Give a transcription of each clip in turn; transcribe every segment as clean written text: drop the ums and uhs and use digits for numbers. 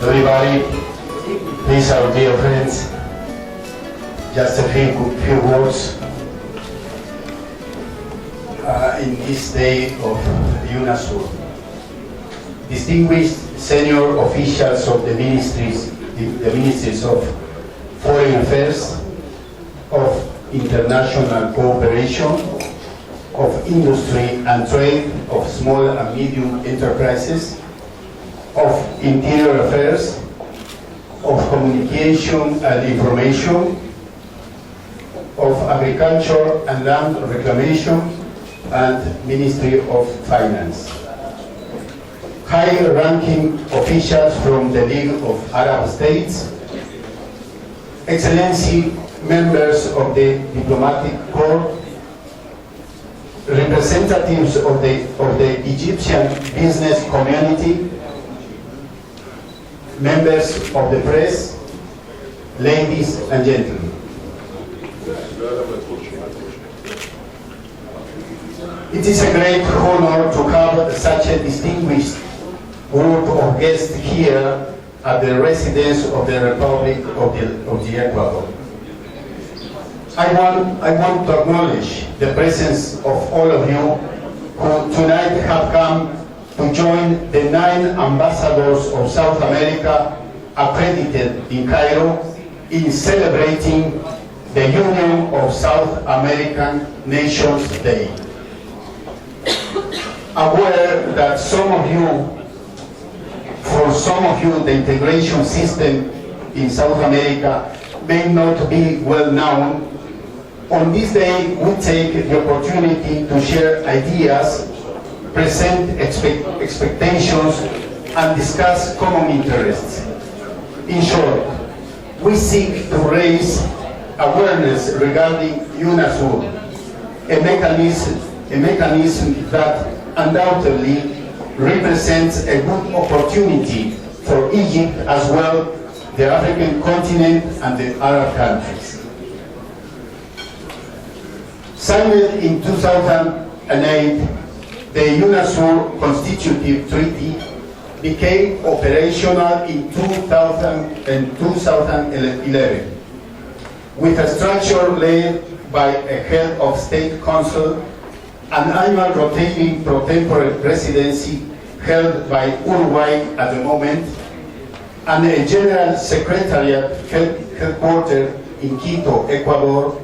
everybody. Please, our dear friends, just a few words in this day of UNASUR. Distinguished senior officials of the ministries of Foreign Affairs, of International Cooperation, of Industry and Trade, of Small and Medium Enterprises, of Interior Affairs, of Communication and Information, of Agriculture and Land Reclamation, and Ministry of Finance. High-ranking officials from the League of Arab States, Excellency, members of the Diplomatic Corps, representatives of the Egyptian business community, members of the press, ladies and gentlemen. It is a great honor to have such a distinguished group of guests here at the residence of the Republic of the Ecuador. I want to acknowledge the presence of all of you who tonight have come to join the 9 ambassadors of South America accredited in Cairo in celebrating the Union of South American Nations Day. Aware that for some of you, the integration system in South America may not be well known, on this day we take the opportunity to share ideas, present expectations, and discuss common interests. In short, we seek to raise awareness regarding UNASUR, a mechanism that undoubtedly represents a good opportunity for Egypt as well, the African continent, and the Arab countries. Signed in 2008, the UNASUR Constitutive Treaty became operational in 2011, with a structure led by a head of state council, an annual rotating pro tempore presidency held by Uruguay at the moment, and a general secretariat headquartered in Quito, Ecuador,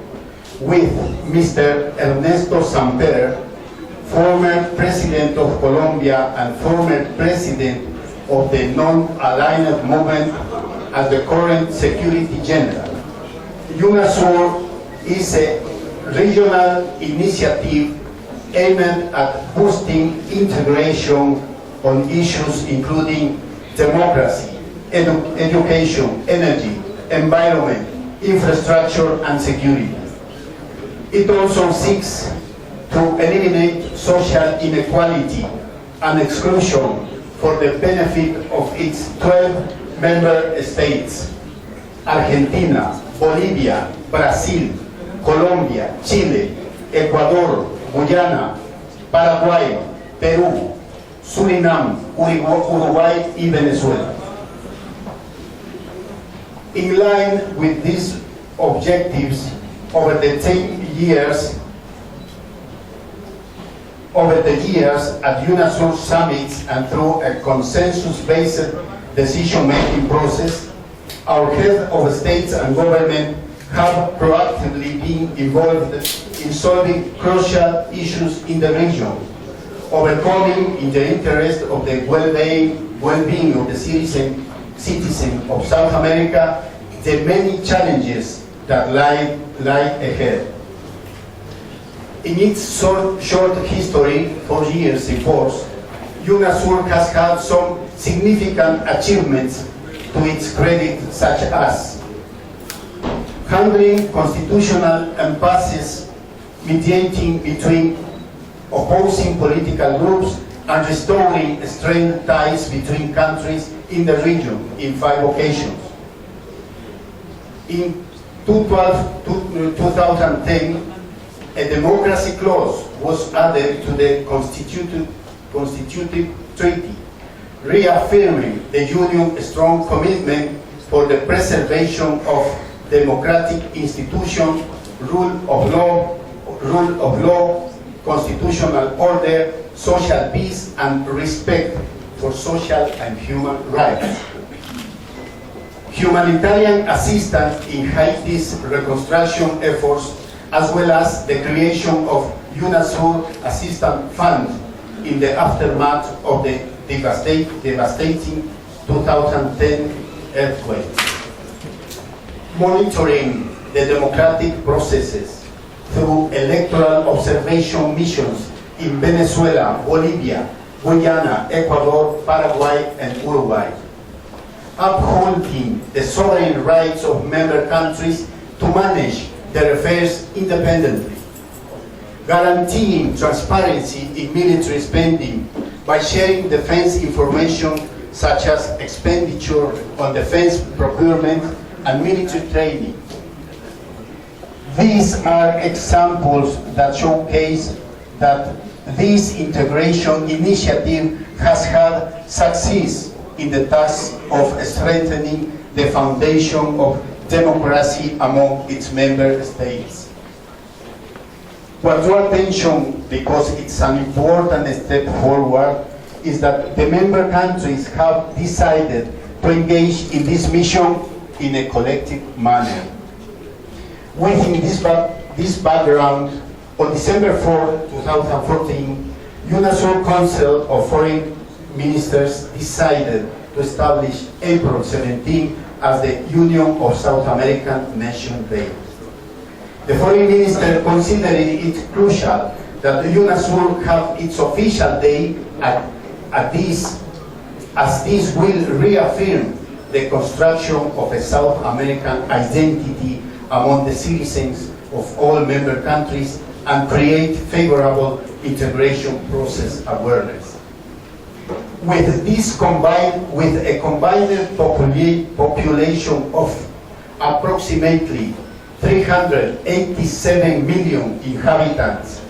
with Mr. Ernesto Samper, former president of Colombia and former president of the Non-Aligned Movement, as the current Security General. UNASUR is a regional initiative aimed at boosting integration on issues including democracy, education, energy, environment, infrastructure, and security. It also seeks to eliminate social inequality and exclusion for the benefit of its 12 member states: Argentina, Bolivia, Brazil, Colombia, Chile, Ecuador, Guyana, Paraguay, Perú, Surinam, Uruguay, and Venezuela. In line with these objectives, over the years at UNASUR summits and through a consensus-based decision-making process, our heads of states and government have proactively been involved in solving crucial issues in the region, overcoming in the interest of the well-being of the citizen of South America the many challenges that lie ahead. In its short history, 4 years in force, UNASUR has had some significant achievements to its credit, such as handling constitutional impasses, mediating between opposing political groups, and restoring strained ties between countries in the region in 5 occasions. In 2010, a democracy clause was added to the constitutive treaty, reaffirming the Union's strong commitment for the preservation of democratic institutions, rule of law, constitutional order, social peace, and respect for social and human rights. Humanitarian assistance in Haiti's reconstruction efforts, as well as the creation of UNASUR Assistance Fund in the aftermath of the devastating 2010 earthquake. Monitoring the democratic processes through electoral observation missions in Venezuela, Bolivia, Guyana, Ecuador, Paraguay, and Uruguay. Upholding the sovereign rights of member countries to manage their affairs independently. Guaranteeing transparency in military spending by sharing defense information such as expenditure on defense procurement and military training. These are examples that showcase that this integration initiative has had success in the task of strengthening the foundation of democracy among its member states. What drew attention, because it's an important step forward, is that the member countries have decided to engage in this mission in a collective manner. Within this background, on December 4, 2014, UNASUR Council of Foreign Ministers decided to establish April 17 as the Union of South American Nation Day. The Foreign Minister considered it crucial that the UNASUR have its official day as this will reaffirm the construction of a South American identity among the citizens of all member countries and create favorable integration process awareness. With this combined with a combined population of approximately 387 million inhabitants,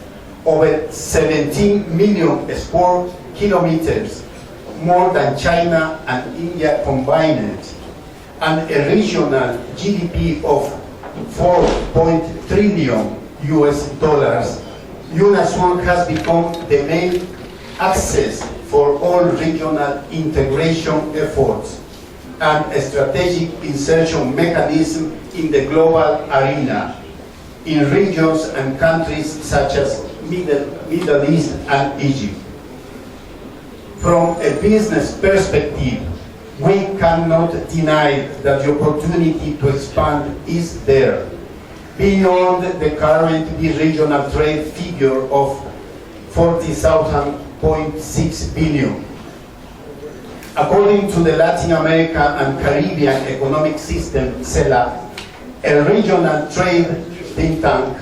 over 17 million square kilometers, more than China and India combined, and a regional GDP of $4 trillion, UNASUR has become the main access for all regional integration efforts and a strategic insertion mechanism in the global arena in regions and countries such as Middle East and Egypt. From a business perspective, we cannot deny that the opportunity to expand is there, beyond the current regional trade figure of 40,000.6 billion. According to the Latin America and Caribbean Economic System, CELAC, a regional trade think tank,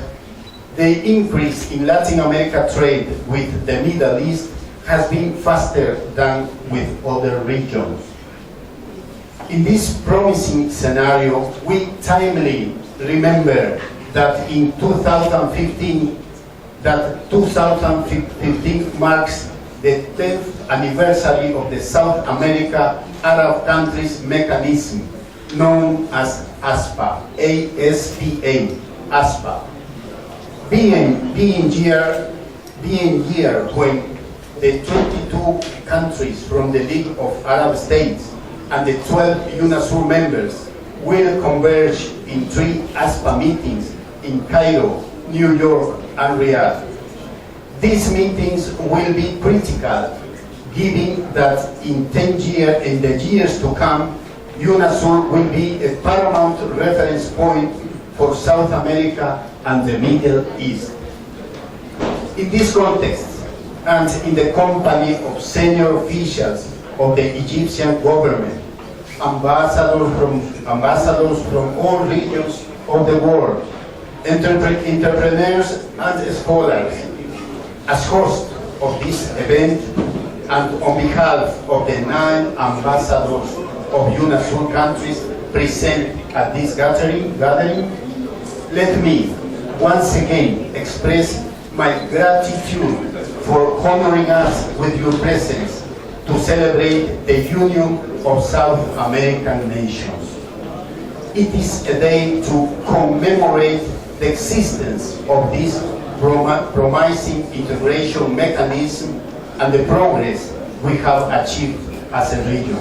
the increase in Latin America trade with the Middle East has been faster than with other regions. In this promising scenario, we timely remember that in 2015 marks the 10th anniversary of the South America Arab Countries Mechanism, known as ASPA, ASPA. Being year when the 22 countries from the League of Arab States and the 12 UNASUR members will converge in 3 ASPA meetings in Cairo, New York, and Riyadh. These meetings will be critical, given that in the years to come, UNASUR will be a paramount reference point for South America and the Middle East. In this context, and in the company of senior officials of the Egyptian government, ambassadors from all regions of the world, entrepreneurs and scholars, as host of this event, and on behalf of the 9 ambassadors of UNASUR countries present at this gathering, let me once again express my gratitude for honoring us with your presence to celebrate the union of South American nations. It is a day to commemorate the existence of this promising integration mechanism and the progress we have achieved as a region.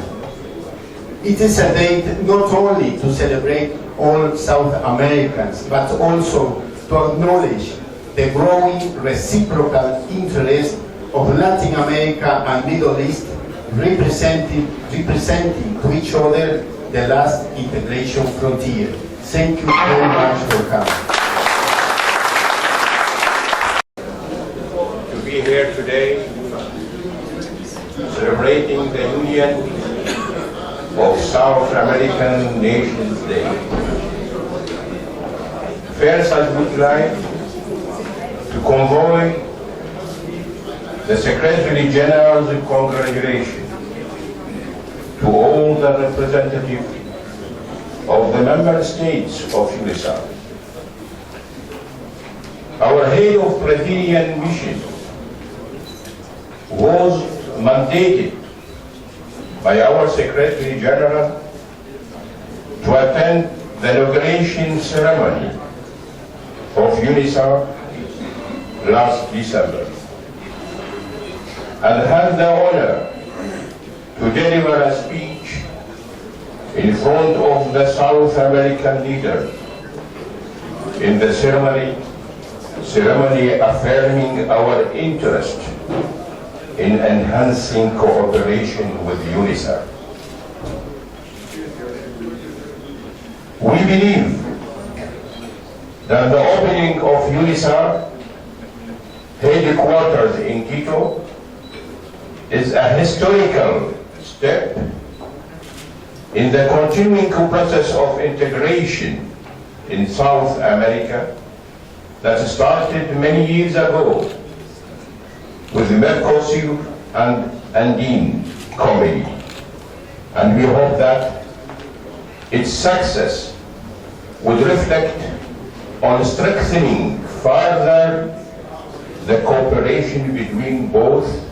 It is a date not only to celebrate all South Americans, but also to acknowledge the growing reciprocal interest of Latin America and Middle East representing to each other the last integration frontier. Thank you very much for coming. To be here today, celebrating the union of South American Nations Day. First, I would like to convey the Secretary General's congratulations to all the representatives of the member states of UNISA. Our head of Presentacion mission was mandated by our Secretary General to attend the inauguration ceremony of UNISA last December and had the honor to deliver a speech in front of the South American leaders in the ceremony affirming our interest in enhancing cooperation with UNISA. We believe that the opening of UNISA headquarters in Quito is a historical step in the continuing process of integration in South America that started many years ago with the Mercosur and Andine Committee. And we hope that its success would reflect on strengthening further the cooperation between both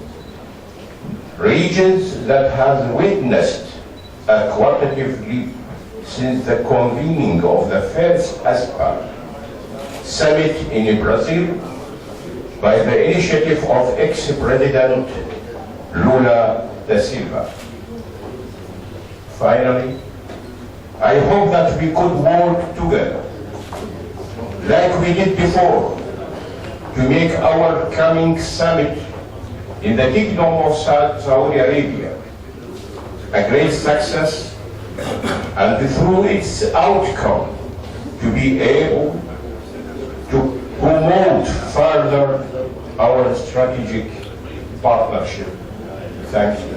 regions that has witnessed a qualitative leap since the convening of the first ASPA summit in Brazil by the initiative of ex-President Lula da Silva. Finally, I hope that we could work together, like we did before, to make our coming summit in the Kingdom of Saudi Arabia a great success, and through its outcome to be able to promote further our strategic partnership. Thank you.